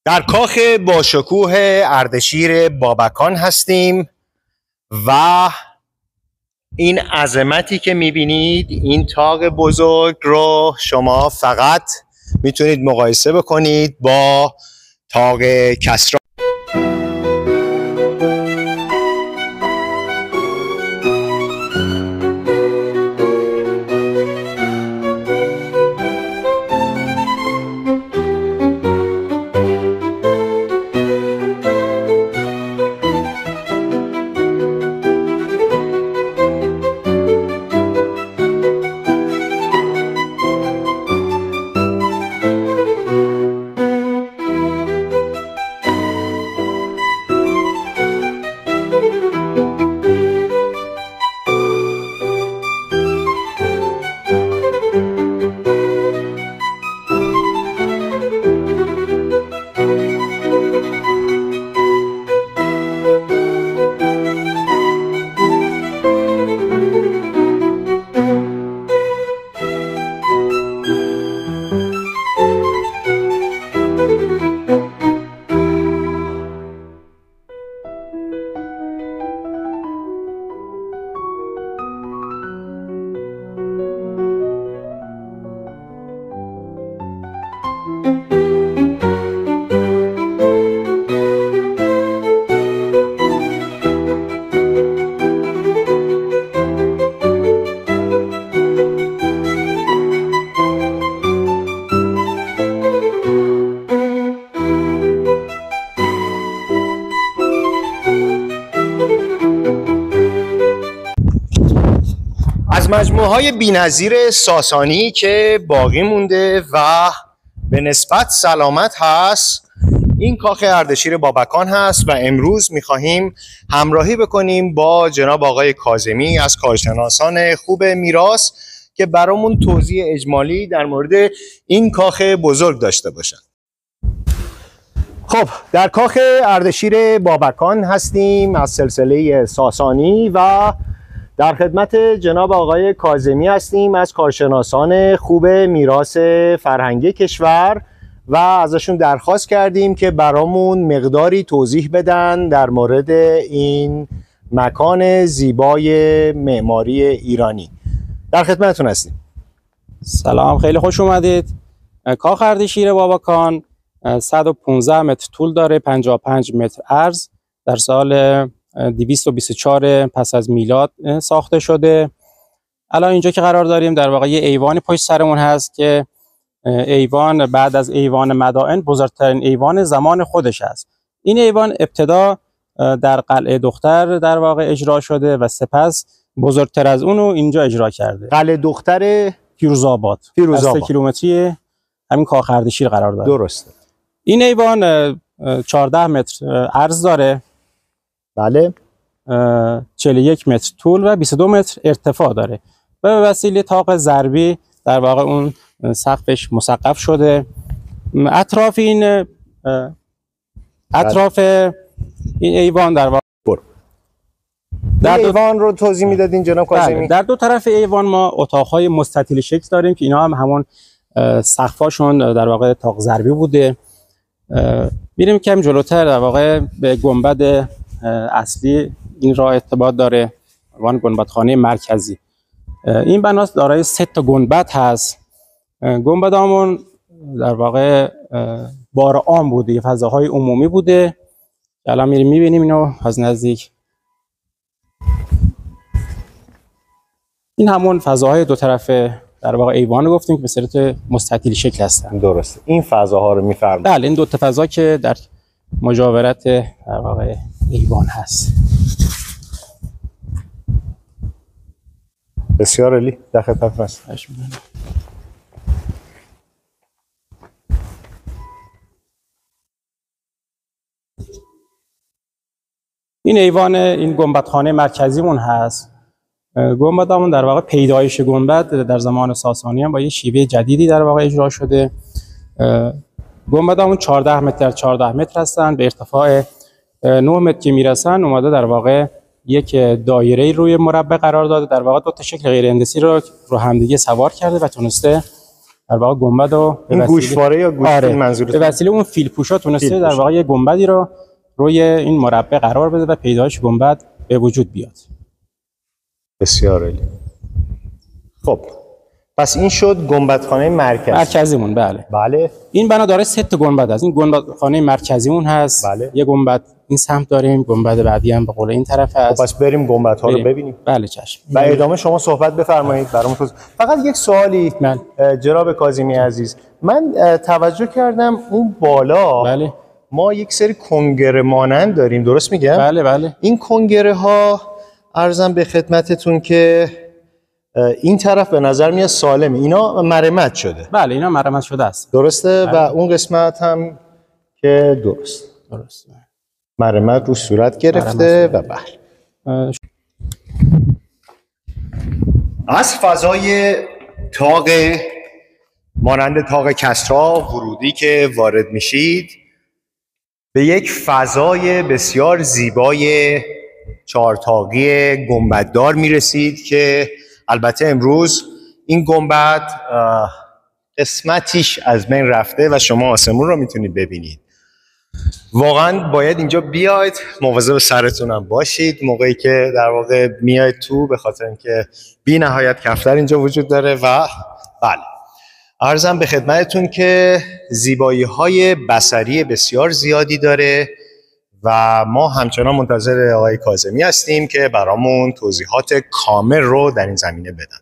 در کاخ باشکوه اردشیر بابکان هستیم و این عظمتی که میبینید، این طاق بزرگ رو شما فقط میتونید مقایسه بکنید با طاق کسری. از مجموعه‌های بی‌نظیر ساسانی که باقی مونده و به نسبت سلامت هست، این کاخ اردشیر بابکان هست و امروز می‌خواهیم همراهی بکنیم با جناب آقای کاظمی از کارشناسان خوب میراث که برامون توضیح اجمالی در مورد این کاخ بزرگ داشته باشن. خب، در کاخ اردشیر بابکان هستیم از سلسله ساسانی و در خدمت جناب آقای کاظمی هستیم از کارشناسان خوب میراث فرهنگی کشور و ازشون درخواست کردیم که برامون مقداری توضیح بدن در مورد این مکان زیبای معماری ایرانی. در خدمتتون هستیم. سلام، خیلی خوش اومدید. کاخ اردشیر بابکان 115 متر طول داره، 55 متر عرض. در سال 224 پس از میلاد ساخته شده. الان اینجا که قرار داریم در واقع یه ایوانی پشت سرمون هست که ایوان بعد از ایوان مدائن بزرگترین ایوان زمان خودش هست. این ایوان ابتدا در قلعه دختر در واقع اجرا شده و سپس بزرگتر از اونو اینجا اجرا کرده. قلعه دختر فیروزآباد 3 کیلومتری همین کاخ اردشیر قرار داره. درسته. این ایوان 14 متر عرض داره. بله. 41 متر طول و 22 متر ارتفاع داره و به وسیله طاق ضربی در واقع اون سقفش مسقف شده. اطراف این ایوان در واقع ایوان رو توضیح میدادین جناب کاظمی؟ در دو طرف ایوان ما اتاق‌های مستطیل شکل داریم که اینا هم همون سقفاشون در واقع طاق ضربی بوده. میریم کم جلوتر در واقع به گنبد اصلی این راه ارتباط داره، عنوان گنبدخانه مرکزی. این بنا دارای 3 تا گنبد هست. گنبدامون در واقع بار عام بوده، فضاهای عمومی بوده. الان میریم میبینیم اینو از نزدیک. این همون فضاهای دو طرفه در واقع ایوان رو گفتیم که به صورت مستطیل شکل هستن. درسته. این فضاها رو میفرمایید؟ بله، این دو تا فضا که در مجاورت در واقع ایوان هست. بسیار عالی، در خدمت هستم. این ایوان این گنبدخانه مرکزیمون هست. گنبدمون در واقع پیدایش گنبد در زمان ساسانی هم با یه شیوه جدیدی در واقع اجرا شده. گنبدمون 14 متر در 14 متر هستن، به ارتفاع 9 متر که میرسن اومده در واقع یک دایره روی مربع قرار داده. در واقع دو تا شکل غیر هندسی رو همدیگه سوار کرده و تونسته در واقع گنبد رو این گوشواره یا گوشفیل منظورت؟ به وسیله اون فیل پوشا تونسته در واقع یه گنبدی رو روی این مربع قرار بده و پیدایش گنبد به وجود بیاد. بسیار عالی. خب پس این شد گنبدخانه مرکزیمون. بله. بله. این بنا داره 3 تا گنبد است. این گنبدخانه مرکزیمون هست. بله. یه گنبد این سمت داریم، گنبد بعدی هم به قول این طرف هست. خب پس بریم گنبدها رو ببینیم. بله چشم. و ادامه شما صحبت بفرمایید برامون. فقط یک سوالی جناب کاظمی عزیز، من توجه کردم اون بالا بله. ما یک سری کنگره مانند داریم، درست میگم؟ بله بله. این کنگره ها عرضم به خدمتتون که این طرف به نظر میاد سالمه، اینا مرمت شده. بله اینا مرمت شده است. درسته؟ بله. و اون قسمت هم که درست مرمت رو صورت گرفته و بله. از فضای طاق مانند طاق کسری ورودی که وارد میشید به یک فضای بسیار زیبای چهارطاقی گنبددار میرسید که البته امروز این گنبد قسمتیش از بین رفته و شما آسمون رو میتونید ببینید. واقعا باید اینجا بیاید، مواظب سرتون هم باشید موقعی که در واقع میاید تو، به خاطر اینکه بی نهایت کفتر اینجا وجود داره. و بله عرضم به خدمتتون که زیبایی های بصری بسیار زیادی داره و ما همچنان منتظر آقای کاظمی هستیم که برامون توضیحات کامل رو در این زمینه بدن.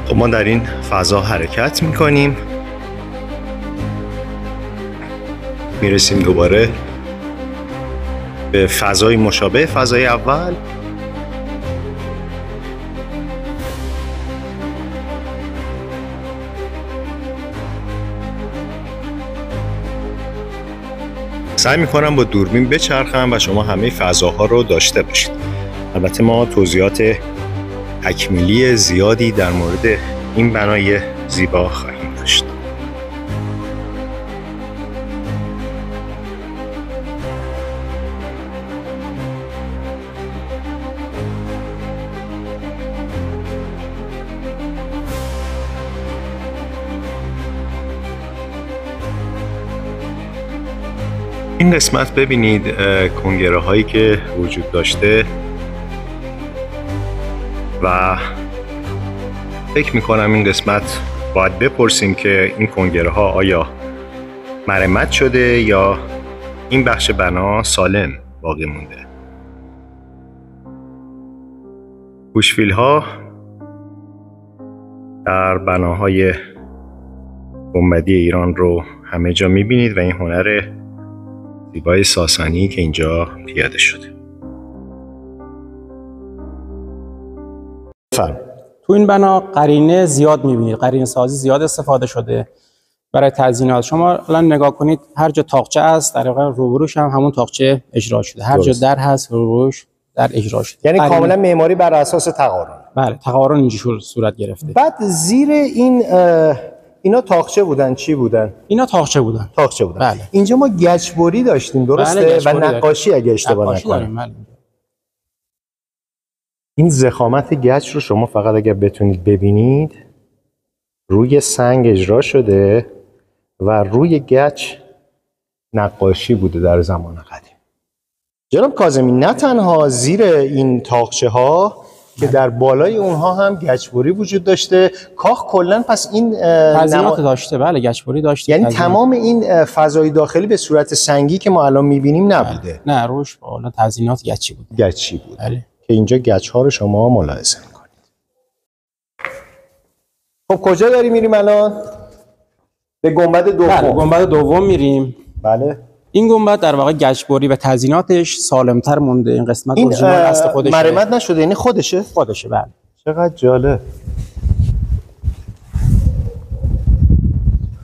خب ما در این فضا حرکت میکنیم، میرسیم دوباره به فضای مشابه فضای اول. سعی میکنم با دوربین بچرخم و شما همه فضاها رو داشته باشید. البته ما توضیحات تکمیلی زیادی در مورد این بنای زیبا خواهیم داشت. این قسمت ببینید کنگره هایی که وجود داشته و فکر میکنم این قسمت باید بپرسیم که این کنگره ها آیا مرمت شده یا این بخش بنا سالم باقی مونده. گوشفیل ها در بناهای گنبدی ایران رو همه جا میبینید و این هنر زیبای ساسانی که اینجا پیاده شده. تو این بنا قرینه زیاد میبینید، قرینه سازی زیاد استفاده شده برای تزیینات. شما الان نگاه کنید هر جا تاقچه است در واقع روبروش هم همون تاقچه اجرا شده، هر جا در هست روبروش در اجرا شده، یعنی کاملا معماری بر اساس تقارن. بله تقارن اینجوری صورت گرفته. بعد زیر این اینا تاقچه بودن چی بودن؟ اینا تاقچه بودن. تاقچه بودن. بله. اینجا ما گچبری داشتیم درسته؟ بله، و نقاشی اگه اشتباه نکنم. بله. این ضخامت گچ رو شما فقط اگر بتونید ببینید، روی سنگ اجرا شده و روی گچ نقاشی بوده در زمان قدیم. جناب کاظمی نه تنها زیر این تاقچه ها که در بالای اونها هم گچبری وجود داشته، کاخ کلا پس این تزیینات داشته. بله گچبری داشته. یعنی تمام این فضای داخلی به صورت سنگی که ما الان می‌بینیم نبوده. نه روش بالا تزیینات گچی بود. گچی بود. بله. که اینجا گچ ها رو شما ملاحظه می‌کنید. خب کجا داریم میریم الان؟ به گنبد دوم. بله گنبد دوم میریم. بله. این گنبد در واقع گچبری و تزییناتش سالمتر مونده. این قسمت اورجینال اصل خودشه. مرمت نشده یعنی خودشه؟ خودشه بله. چقدر جالب.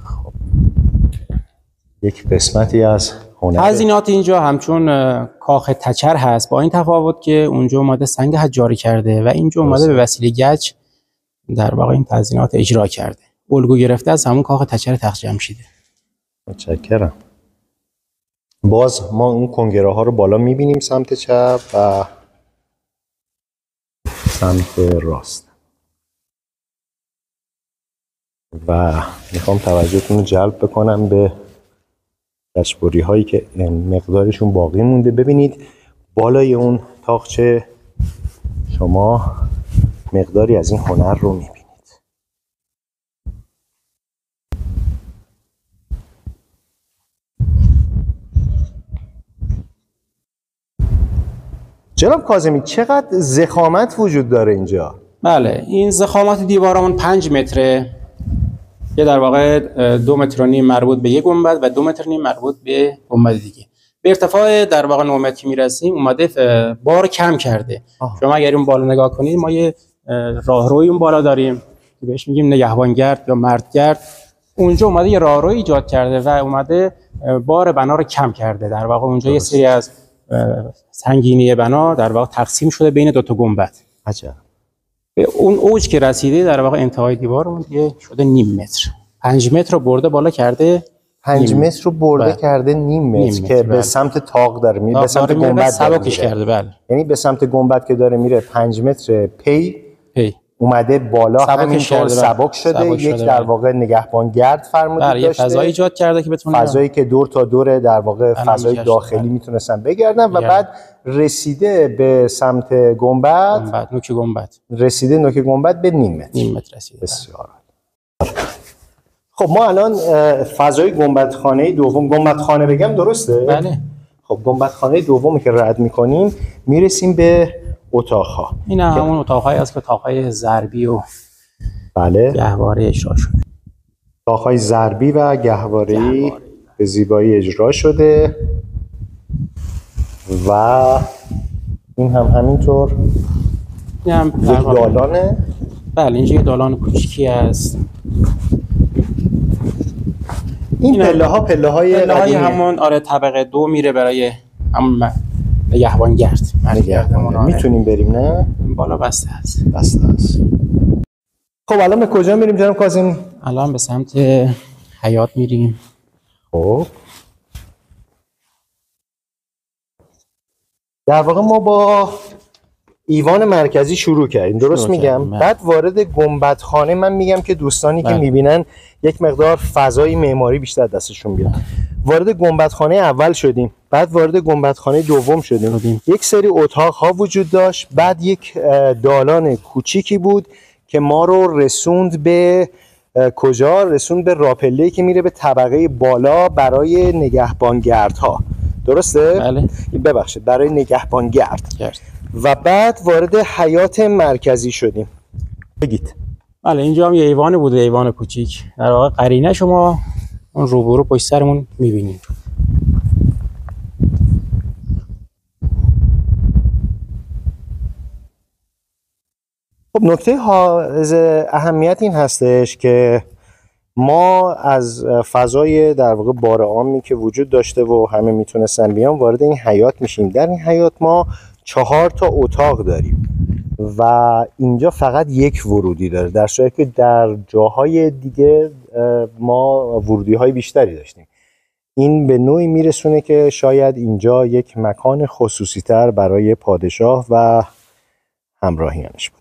خب. یک قسمتی از هنر تزیینات اینجا همچون کاخ تچر هست، با این تفاوت که اونجا اومده سنگ حجاری کرده و اینجا اومده به وسیله گچ در واقع این تزیینات اجرا کرده. الگو گرفته از همون کاخ تچر تخت جمشیده. متشکرم. باز ما اون کنگره ها رو بالا میبینیم سمت چپ و سمت راست. و میخوام توجهتون رو جلب بکنم به کشبوری هایی که مقدارشون باقی مونده. ببینید بالای اون تاقچه شما مقداری از این هنر رو میبینید. جناب کاظمی چقدر ضخامت وجود داره اینجا؟ بله، این ضخامت دیوارمون 5 متره که در واقع 2 متر و نیم مربوط به یک گنبد و 2 متر و نیم مربوط به گنبد دیگه. به ارتفاع در واقع 9 متر میرسیم، اومده بار کم کرده. شما اگر اون بالا نگاه کنید ما یه راهروی اون بالا داریم که بهش میگیم نگهبانگرد یا مردگرد. اونجا اومده یه راهرو ایجاد کرده و اومده بار بنا رو کم کرده. در واقع اونجا یه سری از سنگینی بنا در واقع تقسیم شده بین دو تا گنبد. عجب. به اون اوج که رسیده در واقع انتهای دیوارمون دیگه شده نیم متر. 5 متر رو برده بالا کرده. 5 متر رو برده کرده نیم متر که به سمت تاق داره میره، به سمت گنبد سبکش کرده. بله، یعنی به سمت گنبد که داره میره 5 متر پی اومده بالا، همینطور سبک شده. یک در واقع نگهبانگرد فرمودید داشته، فضایی ایجاد کرده که بتونه فضایی که دور تا دور در واقع فضای داخلی میتونستن بگردن و بعد رسیده به سمت گنبد، نوک گنبد رسیده نوک گنبد به نیم متر رسیده. بسیار. خب ما الان فضای گنبدخانه دوم، گنبدخانه بگم درسته؟ بله. خب گنبدخانه دومی که رد میکنیم میرسیم به اتاق‌ها. این همون اتاق‌هایی است که اتاق‌های ضربی و بله گهواره اجرا شده. اتاق‌های ضربی و گهواره‌ای به زیبایی اجرا شده و این هم همینطور. این هم یک دالانه. بله، اینجا یه دالان کوچیکی است. این پله‌های قدیمی همون طبقه 2 میره برای همون نگهبانگرد. میتونیم بریم نه؟ بالا بسته است. خب الان به کجا میریم جناب کاظمی؟ الان به سمت حیاط میریم. خب در واقع ما با ایوان مرکزی شروع کردیم، درست میگم؟ بعد وارد گنبدخانه، من میگم که دوستانی که میبینن یک مقدار فضای معماری بیشتر دستشون بیاد. وارد گنبدخانه اول شدیم، بعد وارد گنبدخانه دوم شدیم. یک سری اتاق‌ها وجود داشت، بعد یک دالان کوچیکی بود که ما رو رسوند به کجا؟ رسوند به راپله‌ای که میره به طبقه بالا برای نگهبانگردها. درسته؟ بله. ببخشید، برای نگهبانگرد. و بعد وارد حیاط مرکزی شدیم. بگید. بله، اینجا هم یه ایوان بوده، ایوان کوچیک. در واقع قرینه شما اون روبرو پشت سرمون می‌بینید. خب نکته حائز اهمیت این هستش که ما از فضای در واقع بار عامی که وجود داشته و همه میتونستن بیان وارد این حیاط میشیم. در این حیاط ما 4 تا اتاق داریم و اینجا فقط یک ورودی داره، در صورتی که در جاهای دیگه ما ورودی های بیشتری داشتیم. این به نوعی میرسونه که شاید اینجا یک مکان خصوصی تر برای پادشاه و همراهیانش بود.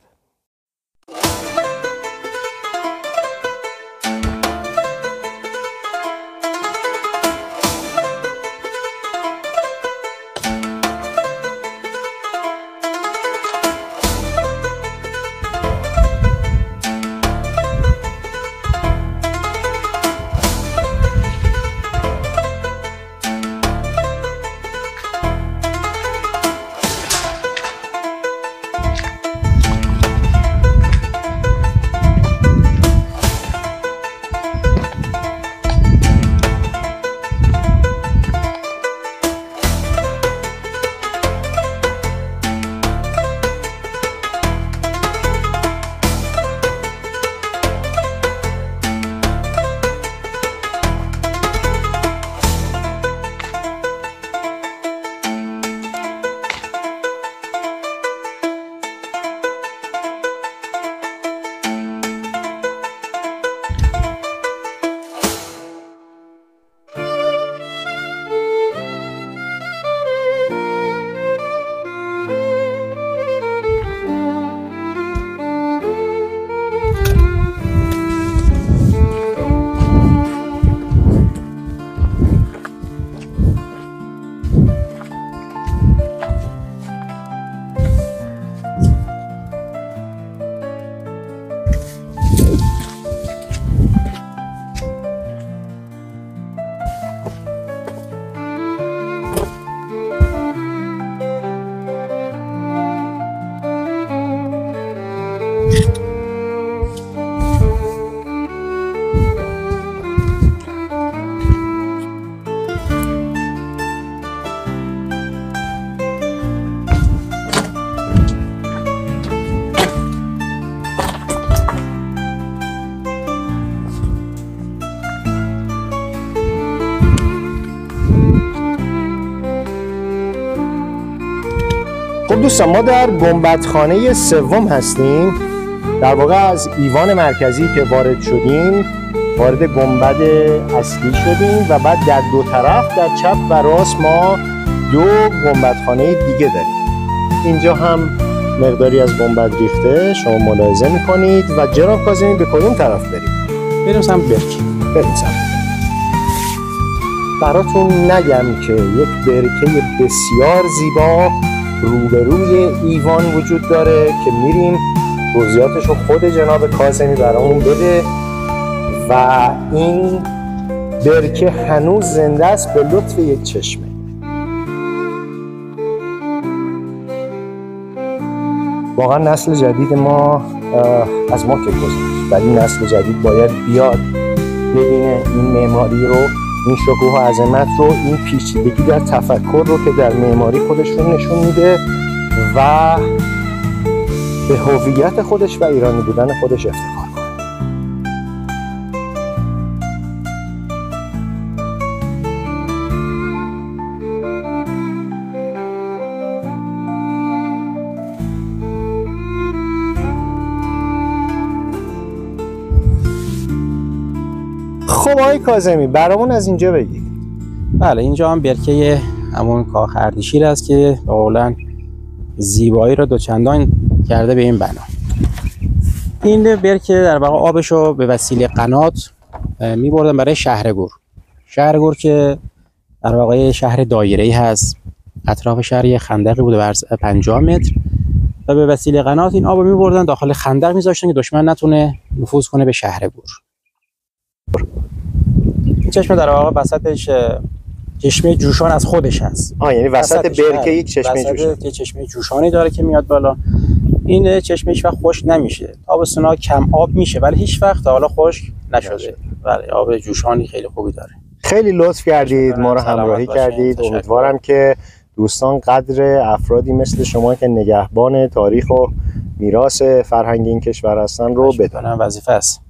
خب دوستان، ما در گنبدخانه سوم هستیم. در واقع از ایوان مرکزی که وارد شدیم وارد گنبد اصلی شدیم و بعد در دو طرف در چپ و راست ما دو گنبدخانه دیگه داریم. اینجا هم مقداری از گنبد ریخته شما ملاحظه میکنید. و جناب کاظمی به کدوم طرف بریم؟ بریم سمت برکه. بریم سمت. براتون نگم که یک برکه بسیار زیبا روبروی ایوان وجود داره که میریم توضیحاتشو خود جناب کاظمی برامون بده. و این برکه هنوز زنده است به لطف یک چشمه. واقعا نسل جدید ما از ما که گذشت، ولی نسل جدید باید بیاد ببینه این معماری رو، این شکوه و عظمت رو، این پیچیدگی در تفکر رو که در معماری خودشون نشون میده و به هویت خودش و ایرانی بودن خودش افتخار کنه. خب آقای کاظمی برامون از اینجا بگید. بله، اینجا هم برکه همون کاخ اردشیر است که قولاً زیبایی رو دوچندان کرده به این بنا. این برکه در واقع آبش رو به وسیله قنات می بردن برای شهرگور. شهرگور که در واقع شهر دایره‌ای هست، اطراف شهر یه خندقی بوده بر 50 متر و به وسیله قنات این آب رو می بردن داخل خندق میذاشتن که دشمن نتونه نفوذ کنه به شهرگور. این چشمه در واقع وسطش چشمه جوشان از خودش هست. یعنی وسط برکه یک چشمه جوشان. یک چشمه جوشانی داره که میاد بالا. این چشمه هیچ وقت خشک نمیشه. تابستونا کم آب میشه ولی هیچ وقت حالا خشک نشده. بله، آب جوشانی خیلی خوبی داره. خیلی لطف کردید، ما رو همراهی کردید. امیدوارم که دوستان قدر افرادی مثل شما که نگهبان تاریخ و میراث فرهنگی این کشور هستن رو بدونن. وظیفه است.